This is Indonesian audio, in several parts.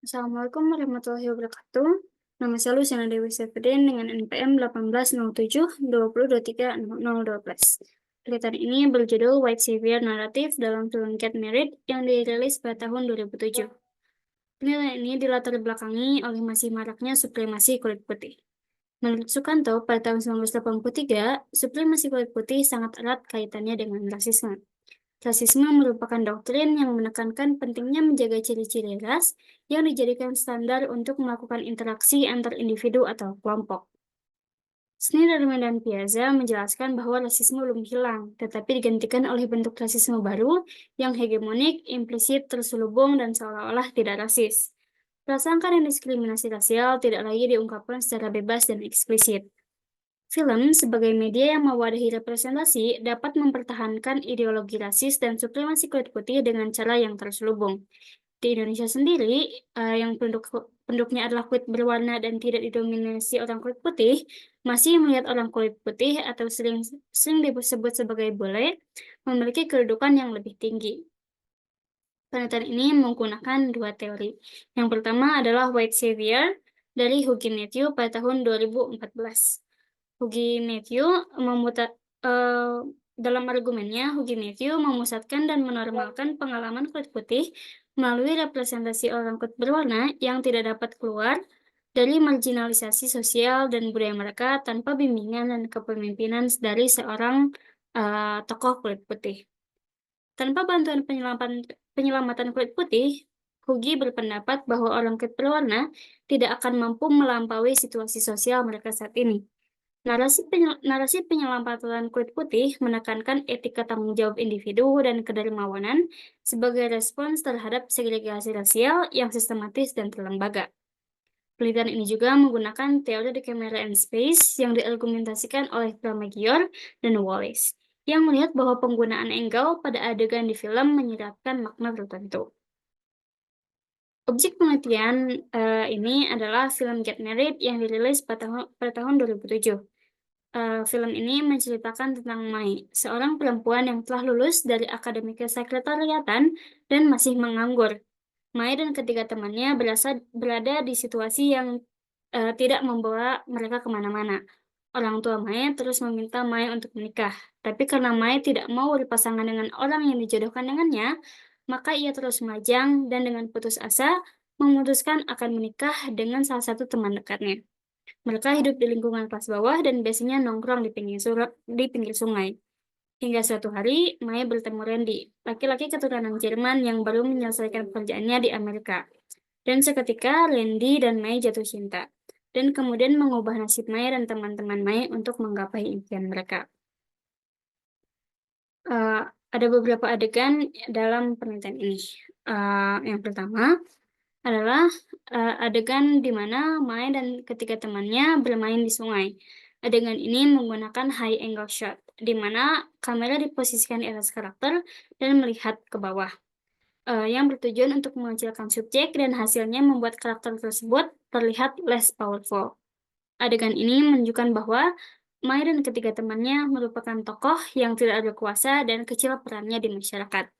Assalamualaikum warahmatullahi wabarakatuh. Nama saya Luciana Dewi Seferdin dengan NPM 1807-2023-0012. Penelitian ini berjudul White Savior Narrative dalam film Get Married yang dirilis pada tahun 2007. Penelitian ini dilatar belakangi oleh masih maraknya supremasi kulit putih. Menurut Sukanto, pada tahun 1983, supremasi kulit putih sangat erat kaitannya dengan rasisme. Rasisme merupakan doktrin yang menekankan pentingnya menjaga ciri-ciri ras yang dijadikan standar untuk melakukan interaksi antar individu atau kelompok. Sneijderman dan Piazza menjelaskan bahwa rasisme belum hilang, tetapi digantikan oleh bentuk rasisme baru yang hegemonik, implisit, terselubung, dan seolah-olah tidak rasis. Prasangka dan diskriminasi rasial tidak lagi diungkapkan secara bebas dan eksplisit. Film, sebagai media yang mewadahi representasi, dapat mempertahankan ideologi rasis dan supremasi kulit putih dengan cara yang terselubung. Di Indonesia sendiri, yang penduduknya adalah kulit berwarna dan tidak didominasi orang kulit putih, masih melihat orang kulit putih atau sering disebut sebagai bule, memiliki kedudukan yang lebih tinggi. Penelitian ini menggunakan dua teori. Yang pertama adalah White Savior dari Hughie Matthew pada tahun 2014. Eh, dalam argumennya, Hughie Matthew memusatkan dan menormalkan pengalaman kulit putih melalui representasi orang kulit berwarna yang tidak dapat keluar dari marginalisasi sosial dan budaya mereka tanpa bimbingan dan kepemimpinan dari seorang tokoh kulit putih. Tanpa bantuan penyelamatan kulit putih, Hugi berpendapat bahwa orang kulit berwarna tidak akan mampu melampaui situasi sosial mereka saat ini. Narasi penyelamatan kulit putih menekankan etika tanggung jawab individu dan kedermawanan sebagai respons terhadap segregasi rasial yang sistematis dan terlembaga. Penelitian ini juga menggunakan teori the camera and space yang diargumentasikan oleh Plamagior dan Wallace, yang melihat bahwa penggunaan angle pada adegan di film menyiratkan makna tertentu. Objek penelitian ini adalah film Get Married yang dirilis pada tahun 2007. Film ini menceritakan tentang Mai, seorang perempuan yang telah lulus dari Akademi Kesekretariatan dan masih menganggur. Mai dan ketiga temannya berada di situasi yang tidak membawa mereka kemana-mana. Orang tua Mai terus meminta Mai untuk menikah, tapi karena Mai tidak mau berpasangan dengan orang yang dijodohkan dengannya, maka ia terus melajang dan dengan putus asa memutuskan akan menikah dengan salah satu teman dekatnya. Mereka hidup di lingkungan kelas bawah dan biasanya nongkrong di pinggir sungai. Hingga suatu hari, Maya bertemu Randy, laki-laki keturunan Jerman yang baru menyelesaikan pekerjaannya di Amerika. Dan seketika, Randy dan Maya jatuh cinta. Dan kemudian mengubah nasib Maya dan teman-teman Maya untuk menggapai impian mereka. Eh, ada beberapa adegan dalam penelitian ini. Yang pertama adalah adegan di mana Maya dan ketiga temannya bermain di sungai. Adegan ini menggunakan high angle shot, di mana kamera diposisikan di atas karakter dan melihat ke bawah, yang bertujuan untuk mengecilkan subjek dan hasilnya membuat karakter tersebut terlihat less powerful. Adegan ini menunjukkan bahwa Maya dan ketiga temannya merupakan tokoh yang tidak ada kuasa dan kecil perannya di masyarakat.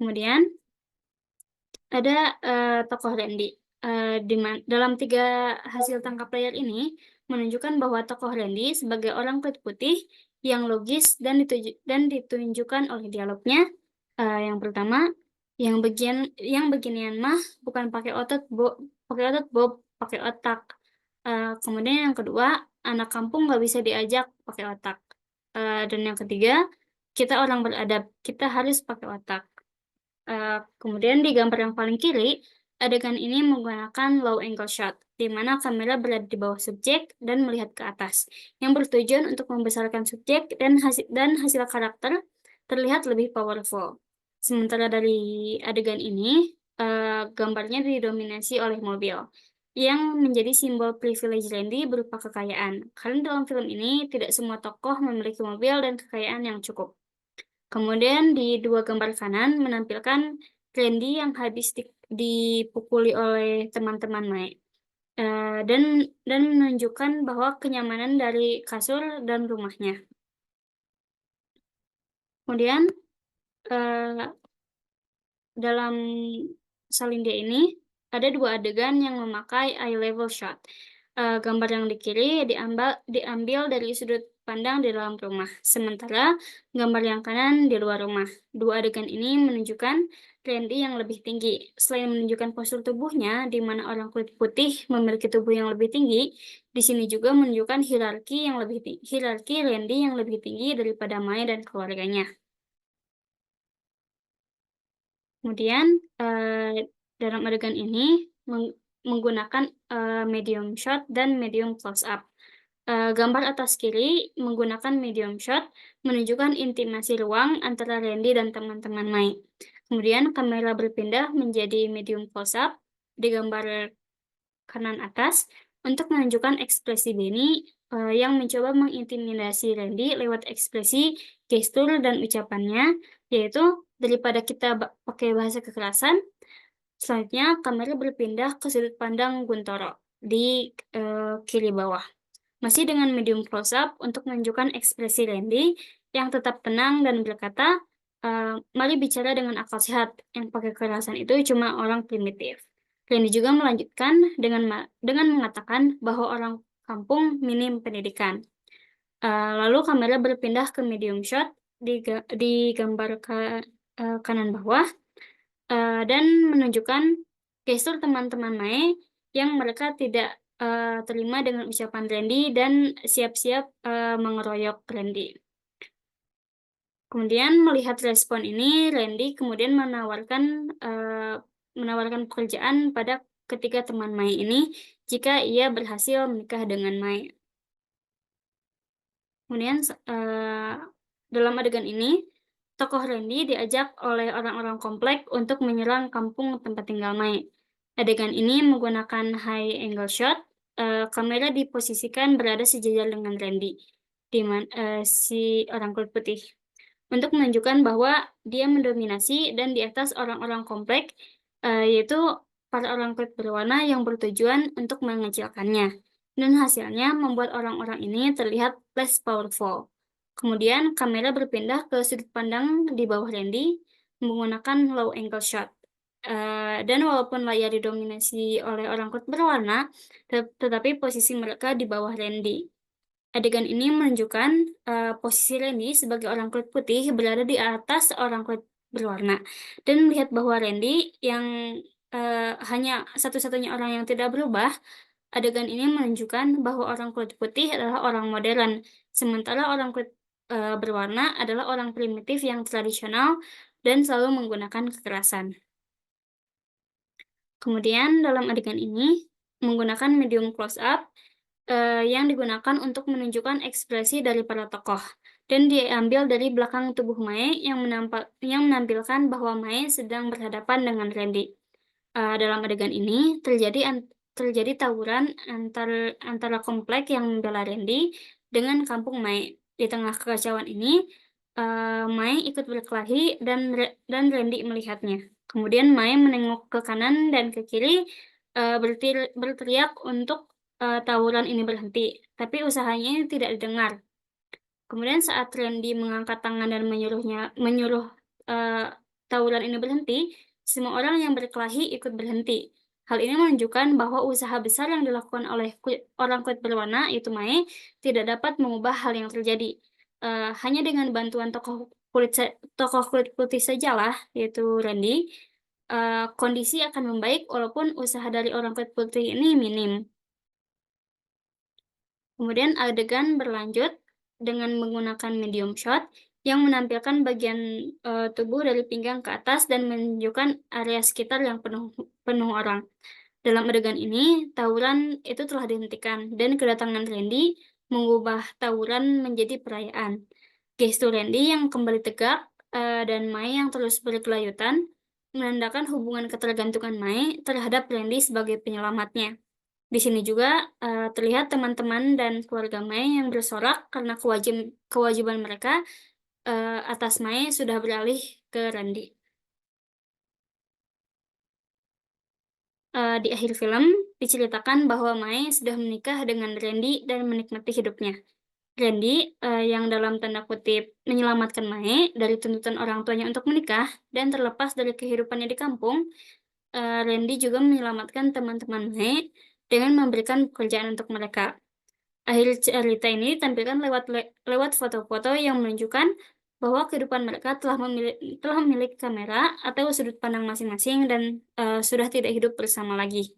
Kemudian, ada tokoh Randy. Dalam tiga hasil tangkap layar ini menunjukkan bahwa tokoh Randy sebagai orang kulit putih yang logis dan ditunjukkan oleh dialognya. Yang pertama, yang beginian mah bukan pakai otot, Bob, pakai otak. Kemudian yang kedua, anak kampung nggak bisa diajak pakai otak. Dan yang ketiga, kita orang beradab, kita harus pakai otak. Kemudian di gambar yang paling kiri, adegan ini menggunakan low angle shot, di mana kamera berada di bawah subjek dan melihat ke atas, yang bertujuan untuk membesarkan subjek dan hasil karakter terlihat lebih powerful. Sementara dari adegan ini, gambarnya didominasi oleh mobil, yang menjadi simbol privilege Randy berupa kekayaan. Karena dalam film ini, tidak semua tokoh memiliki mobil dan kekayaan yang cukup. Kemudian di dua gambar kanan menampilkan Randy yang habis dipukuli oleh teman-teman Mai. Dan menunjukkan bahwa kenyamanan dari kasur dan rumahnya. Kemudian dalam salin dia ini ada 2 adegan yang memakai eye level shot. Gambar yang di kiri diambil dari sudut pandang di dalam rumah, sementara gambar yang kanan di luar rumah. 2 adegan ini menunjukkan Randy yang lebih tinggi. Selain menunjukkan postur tubuhnya, di mana orang kulit putih memiliki tubuh yang lebih tinggi, di sini juga menunjukkan hierarki Randy yang lebih tinggi daripada Mai dan keluarganya. Kemudian, dalam adegan ini menggunakan, medium shot dan medium close up. Gambar atas kiri menggunakan medium shot menunjukkan intimasi ruang antara Randy dan teman-teman Mai. Kemudian kamera berpindah menjadi medium close up di gambar kanan atas untuk menunjukkan ekspresi Benny, yang mencoba mengintimidasi Randy lewat ekspresi, gestur, dan ucapannya, yaitu daripada kita pakai bahasa kekerasan, selanjutnya kamera berpindah ke sudut pandang Guntoro di, kiri bawah. Masih dengan medium close up untuk menunjukkan ekspresi Randy yang tetap tenang dan berkata, "Mari bicara dengan akal sehat, yang pakai kekerasan itu cuma orang primitif." Randy juga melanjutkan dengan mengatakan bahwa orang kampung minim pendidikan. Lalu kamera berpindah ke medium shot di gambar kanan bawah, dan menunjukkan gestur teman-teman Mae yang mereka tidak, terima dengan ucapan Randy dan siap-siap, mengeroyok Randy. Kemudian melihat respon ini, Randy kemudian menawarkan pekerjaan pada ketiga teman Mai ini jika ia berhasil menikah dengan Mai. Kemudian dalam adegan ini, tokoh Randy diajak oleh orang-orang komplek untuk menyerang kampung tempat tinggal Mai. Adegan ini menggunakan high angle shot, kamera diposisikan berada sejajar dengan Randy, si orang kulit putih, untuk menunjukkan bahwa dia mendominasi dan di atas orang-orang komplek, yaitu para orang kulit berwarna yang bertujuan untuk mengecilkannya, dan hasilnya membuat orang-orang ini terlihat less powerful. Kemudian kamera berpindah ke sudut pandang di bawah Randy menggunakan low angle shot. Dan walaupun layar didominasi oleh orang kulit berwarna, tetapi posisi mereka di bawah Randy. Adegan ini menunjukkan, posisi Randy sebagai orang kulit putih berada di atas orang kulit berwarna, dan melihat bahwa Randy yang, hanya satu-satunya orang yang tidak berubah, adegan ini menunjukkan bahwa orang kulit putih adalah orang modern, sementara orang kulit, berwarna adalah orang primitif yang tradisional dan selalu menggunakan kekerasan. Kemudian dalam adegan ini, menggunakan medium close up, yang digunakan untuk menunjukkan ekspresi dari para tokoh, dan diambil dari belakang tubuh Mae yang menampilkan bahwa Mae sedang berhadapan dengan Randy. Dalam adegan ini terjadi tawuran antara komplek yang membela Randy dengan kampung Mae. Di tengah kekacauan ini, Mae ikut berkelahi dan Randy melihatnya. Kemudian Mae menengok ke kanan dan ke kiri, berteriak untuk, tawuran ini berhenti, tapi usahanya tidak didengar. Kemudian saat Randy mengangkat tangan dan menyuruh, tawuran ini berhenti, semua orang yang berkelahi ikut berhenti. Hal ini menunjukkan bahwa usaha besar yang dilakukan oleh orang kulit berwarna, yaitu Mae, tidak dapat mengubah hal yang terjadi. Hanya dengan bantuan tokoh kulit putih sajalah, yaitu Randy, kondisi akan membaik walaupun usaha dari orang kulit putih ini minim. Kemudian adegan berlanjut dengan menggunakan medium shot yang menampilkan bagian, tubuh dari pinggang ke atas dan menunjukkan area sekitar yang penuh orang. Dalam adegan ini, tawuran itu telah dihentikan dan kedatangan Randy mengubah tawuran menjadi perayaan. Gestur Randy yang kembali tegak, dan Mai yang terus berkelayutan menandakan hubungan ketergantungan Mai terhadap Randy sebagai penyelamatnya. Di sini juga, terlihat teman-teman dan keluarga Mai yang bersorak karena kewajiban mereka, atas Mai sudah beralih ke Randy. Di akhir film, diceritakan bahwa Mai sudah menikah dengan Randy dan menikmati hidupnya. Randy, yang dalam tanda kutip "menyelamatkan Mai" dari tuntutan orang tuanya untuk menikah dan terlepas dari kehidupannya di kampung, Randy juga menyelamatkan teman-teman Mai dengan memberikan pekerjaan untuk mereka. Akhir cerita ini ditampilkan lewat foto-foto yang menunjukkan bahwa kehidupan mereka telah memiliki kamera atau sudut pandang masing-masing dan sudah tidak hidup bersama lagi.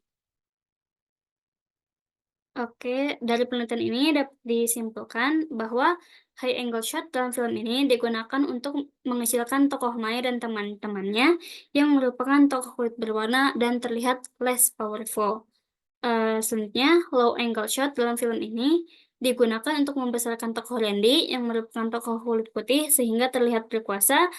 Oke, dari penelitian ini dapat disimpulkan bahwa high angle shot dalam film ini digunakan untuk mengecilkan tokoh Maya dan teman-temannya yang merupakan tokoh kulit berwarna dan terlihat less powerful. Selanjutnya, low angle shot dalam film ini digunakan untuk membesarkan tokoh Randy yang merupakan tokoh kulit putih sehingga terlihat berkuasa.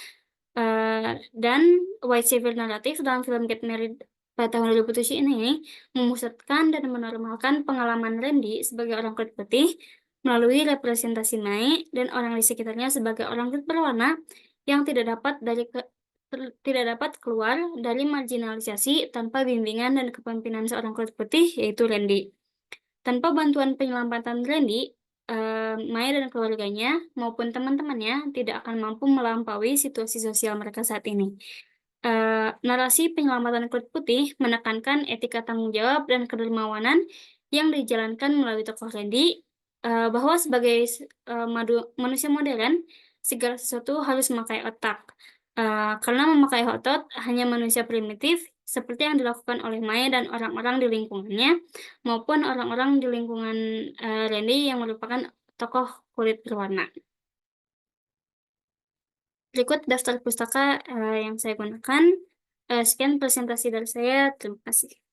Dan white savior naratif dalam film Get Married pada tahun 2007 ini memusatkan dan menormalkan pengalaman Randy sebagai orang kulit putih melalui representasi Mai dan orang di sekitarnya sebagai orang kulit berwarna yang tidak dapat keluar dari marginalisasi tanpa bimbingan dan kepemimpinan seorang kulit putih, yaitu Randy. Tanpa bantuan penyelamatan Randy, Maya dan keluarganya maupun teman-temannya tidak akan mampu melampaui situasi sosial mereka saat ini. Narasi penyelamatan kulit putih menekankan etika tanggung jawab dan kedermawanan yang dijalankan melalui tokoh Randy, bahwa sebagai manusia modern, segala sesuatu harus memakai otak. Karena memakai otot hanya manusia primitif, seperti yang dilakukan oleh Maya dan orang-orang di lingkungannya, maupun orang-orang di lingkungan Randy yang merupakan tokoh kulit berwarna. Berikut daftar pustaka yang saya gunakan. Sekian presentasi dari saya. Terima kasih.